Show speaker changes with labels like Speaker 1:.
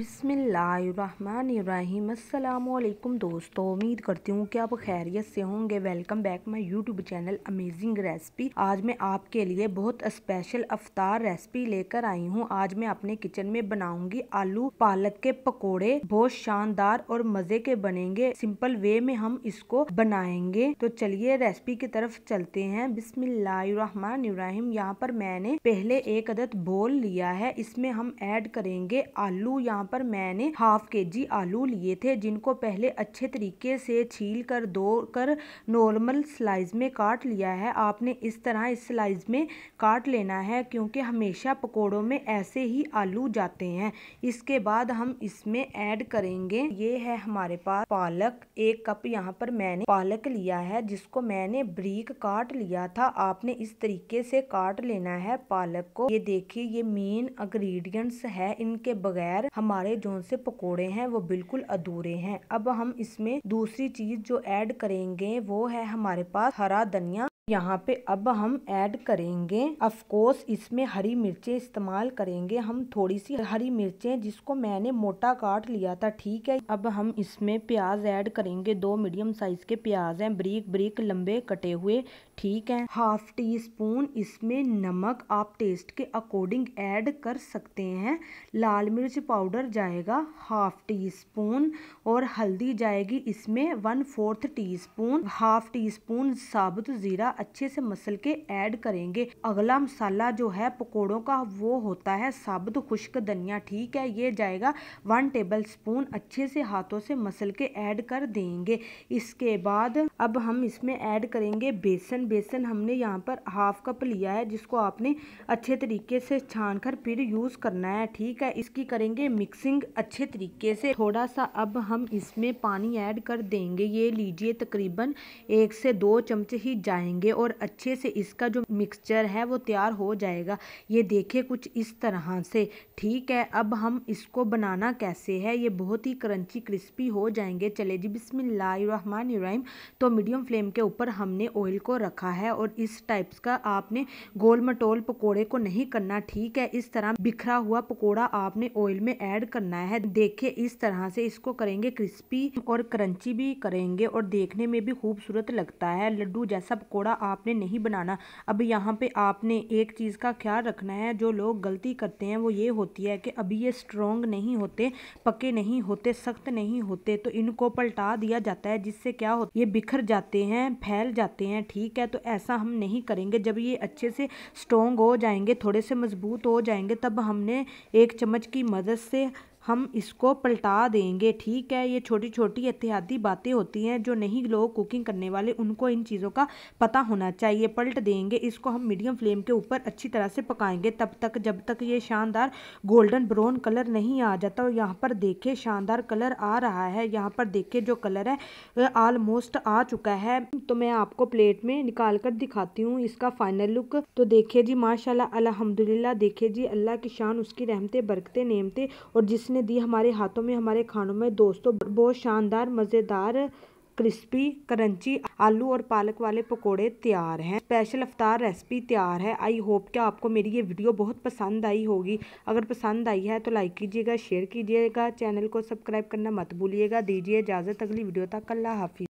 Speaker 1: बिस्मिल्लाहिर्रहमानिर्रहीम। अस्सलामुअलैकुम दोस्तों, उम्मीद करती हूँ कि आप खैरियत से होंगे। Welcome back my YouTube channel amazing recipe. आज मैं आपके लिए बहुत स्पेशल अफ्तार रेसिपी लेकर आई हूँ। आज मैं अपने किचन में बनाऊंगी आलू पालक के पकोड़े। बहुत शानदार और मजे के बनेंगे। सिंपल वे में हम इसको बनाएंगे। तो चलिए रेसिपी की तरफ चलते हैं। बिस्मिल्लाहिर्रहमानिर्रहीम। यहाँ पर मैंने पहले एक अदद बोल लिया है, इसमें हम ऐड करेंगे आलू। यहाँ पर मैंने हाफ केजी आलू लिए थे, जिनको पहले अच्छे तरीके से छील कर धो कर नॉर्मल स्लाइस में काट लिया है। आपने इस तरह इस स्लाइस में काट लेना है, क्योंकि हमेशा पकोड़ों में ऐसे ही आलू जाते हैं। इसके बाद हम इसमें ऐड करेंगे, ये है हमारे पास पालक। 1 कप यहाँ पर मैंने पालक लिया है, जिसको मैंने बारीक काट लिया था। आपने इस तरीके से काट लेना है पालक को। ये देखिए, ये मेन इंग्रेडिएंट्स है, इनके बगैर हमारे जो से पकोड़े हैं वो बिल्कुल अधूरे हैं। अब हम इसमें दूसरी चीज जो ऐड करेंगे वो है हमारे पास हरा धनिया। यहाँ पे अब हम ऐड करेंगे, ऑफ कोर्स इसमें हरी मिर्चें इस्तेमाल करेंगे हम, थोड़ी सी हरी मिर्चें, जिसको मैंने मोटा काट लिया था। ठीक है, अब हम इसमें प्याज ऐड करेंगे। 2 मीडियम साइज के प्याज हैं, बारीक बारीक लंबे कटे हुए। ठीक है, हाफ टी स्पून इसमें नमक आप टेस्ट के अकॉर्डिंग ऐड कर सकते हैं। लाल मिर्च पाउडर जाएगा हाफ टी स्पून, और हल्दी जाएगी इसमें 1/4 टीस्पून। हाफ टी स्पून साबुत जीरा अच्छे से मसल के ऐड करेंगे। अगला मसाला जो है पकोड़ों का वो होता है साबुत खुश्क धनिया। ठीक है, ये जाएगा 1 टेबल स्पून, अच्छे से हाथों से मसल के ऐड कर देंगे। इसके बाद अब हम इसमें ऐड करेंगे बेसन। बेसन हमने यहाँ पर हाफ कप लिया है, जिसको आपने अच्छे तरीके से छान कर फिर यूज करना है। ठीक है, इसकी करेंगे मिक्सिंग अच्छे तरीके से। थोड़ा सा अब हम इसमें पानी ऐड कर देंगे। ये लीजिए, तकरीबन 1 से 2 चम्मच ही जाएंगे, और अच्छे से इसका जो मिक्सचर है वो तैयार हो जाएगा। ये देखिए कुछ इस तरह से। ठीक है, अब हम इसको बनाना कैसे है, ये बहुत ही क्रंची क्रिस्पी हो जाएंगे। चले जी, बिस्मिल्लाहिर्रहमानिर्रहीम। तो मीडियम फ्लेम के ऊपर हमने ऑयल को रखा है, और इस टाइप्स का आपने गोल मटोल पकोड़े को नहीं करना। ठीक है, इस तरह बिखरा हुआ पकोड़ा आपने ऑयल में ऐड करना है। देखिए इस तरह से इसको करेंगे क्रिस्पी और क्रंची भी करेंगे, और देखने में भी खूबसूरत लगता है। लड्डू जैसा पकोड़ा आपने नहीं बनाना। अब यहाँ पे आपने एक चीज का ख्याल रखना है, जो लोग गलती करते हैं वो ये होती है कि अभी ये स्ट्रॉन्ग नहीं होते, पके नहीं होते, सख्त नहीं होते, तो इनको पलटा दिया जाता है, जिससे क्या होता है ये बिखर जाते हैं, फैल जाते हैं। ठीक है, तो ऐसा हम नहीं करेंगे। जब ये अच्छे से स्ट्रॉन्ग हो जाएंगे, थोड़े से मजबूत हो जाएंगे, तब हमने 1 चम्मच की मदद से हम इसको पलटा देंगे। ठीक है, ये छोटी छोटी एहतियाती बातें होती हैं, जो नहीं लोग कुकिंग करने वाले उनको इन चीज़ों का पता होना चाहिए। पलट देंगे इसको हम, मीडियम फ्लेम के ऊपर अच्छी तरह से पकाएंगे तब तक, जब तक ये शानदार गोल्डन ब्राउन कलर नहीं आ जाता। और यहाँ पर देखिए शानदार कलर आ रहा है। यहाँ पर देखिए जो कलर है ऑलमोस्ट आ चुका है। तो मैं आपको प्लेट में निकाल कर दिखाती हूँ इसका फाइनल लुक। तो देखिए जी, माशाल्लाह अल्हम्दुलिल्लाह। देखिए जी, अल्लाह की शान, उसकी रहमतें बरकतें नेमतें, और जिसने दी हमारे हाथों में, हमारे खानों में दोस्तों, बहुत शानदार मजेदार क्रिस्पी क्रंची आलू और पालक वाले पकोड़े तैयार हैं। स्पेशल अफ्तार रेसिपी तैयार है। आई होप कि आपको मेरी ये वीडियो बहुत पसंद आई होगी। अगर पसंद आई है तो लाइक कीजिएगा, शेयर कीजिएगा, चैनल को सब्सक्राइब करना मत भूलिएगा। दीजिए इजाजत, अगली वीडियो तक। अल्लाह हाफिज।